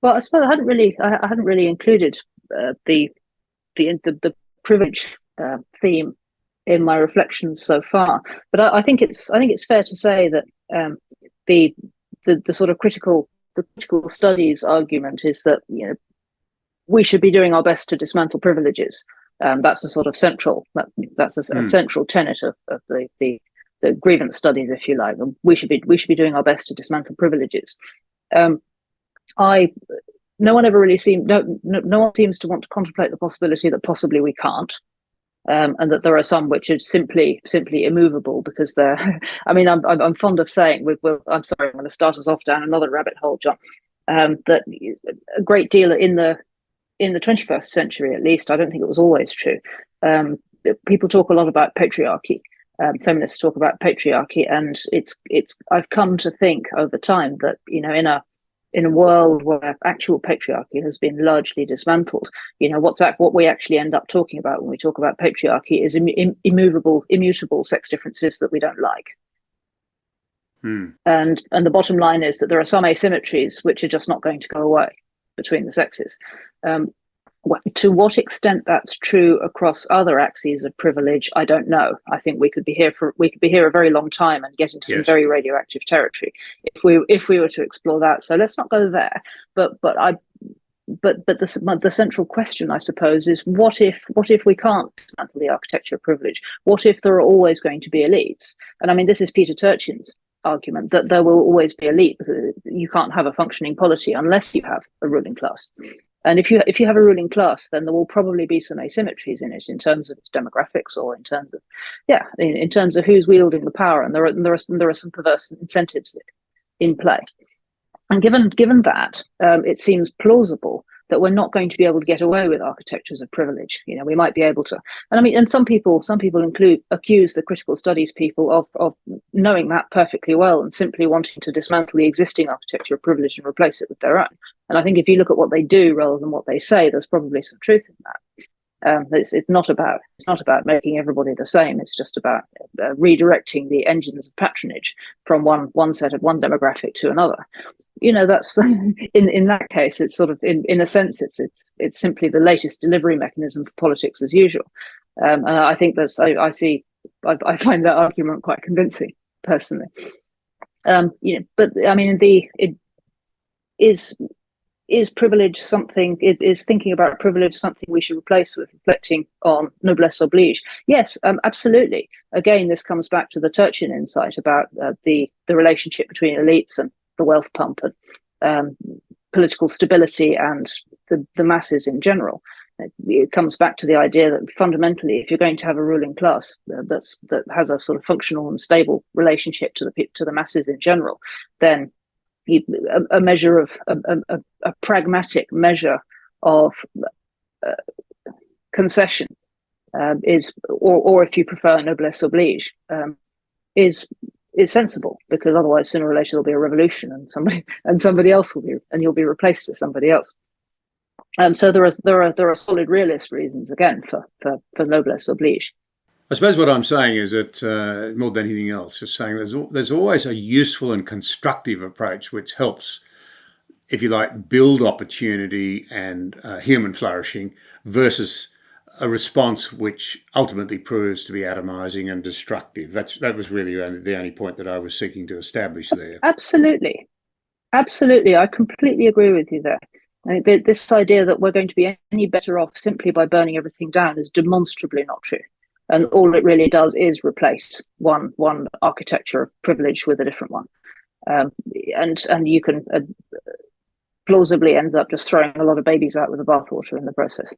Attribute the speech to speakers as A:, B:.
A: Well, I suppose I hadn't really included the the privilege theme in my reflections so far. But I think it's fair to say that the the sort of critical studies argument is that we should be doing our best to dismantle privileges. That's a sort of that's a central tenet of the grievance studies, if you like. We should be doing our best to dismantle privileges. No one ever really no one seems to want to contemplate the possibility that possibly we can't, and that there are some which are simply immovable because they're. I mean, I'm fond of saying. I'm sorry, I'm going to start us off down another rabbit hole, John. That a great deal in the 21st century, at least, I don't think it was always true. People talk a lot about patriarchy. Feminists talk about patriarchy, and I've come to think over time that in a world where actual patriarchy has been largely dismantled, what we actually end up talking about when we talk about patriarchy is immutable sex differences that we don't like. And the bottom line is that there are some asymmetries which are just not going to go away between the sexes. To what extent that's true across other axes of privilege, I don't know. I think we could be here a very long time and get into some very radioactive territory if we were to explore that. So let's not go there. But the central question, I suppose, is what if we can't dismantle the architecture of privilege? What if there are always going to be elites? And I mean, this is Peter Turchin's argument that there will always be elite because you can't have a functioning polity unless you have a ruling class. And if you have a ruling class, then there will probably be some asymmetries in it in terms of its demographics or in terms of in terms of who's wielding the power, and there are some perverse incentives in play. And given that, it seems plausible that we're not going to be able to get away with architectures of privilege. We might be able to, and I mean, and some people accuse the critical studies people of knowing that perfectly well and simply wanting to dismantle the existing architecture of privilege and replace it with their own. And I think if you look at what they do rather than what they say, there's probably some truth in that. It's not about making everybody the same. It's just about redirecting the engines of patronage from one set of one demographic to another. That's in that case, it's sort of in a sense, it's simply the latest delivery mechanism for politics as usual. And I think I find that argument quite convincing personally. But I mean, is privilege something? Is thinking about privilege something we should replace with reflecting on noblesse oblige? Yes, absolutely. Again, this comes back to the Turchin insight about the relationship between elites and the wealth pump and political stability and the masses in general. It comes back to the idea that fundamentally, if you're going to have a ruling class that has a sort of functional and stable relationship to the masses in general, then a measure of a pragmatic measure of concession is, or if you prefer, noblesse oblige, is sensible, because otherwise sooner or later there'll be a revolution and somebody else will be, and you'll be replaced with somebody else. And so there are solid realist reasons again for noblesse oblige.
B: I suppose what I'm saying is that more than anything else, just saying there's always a useful and constructive approach which helps, if you like, build opportunity and human flourishing versus a response which ultimately proves to be atomizing and destructive. That was really the only point that I was seeking to establish there.
A: Absolutely. I completely agree with you there. I think this idea that we're going to be any better off simply by burning everything down is demonstrably not true. And all it really does is replace one architecture of privilege with a different one. And you can plausibly end up just throwing a lot of babies out with the bathwater in the process.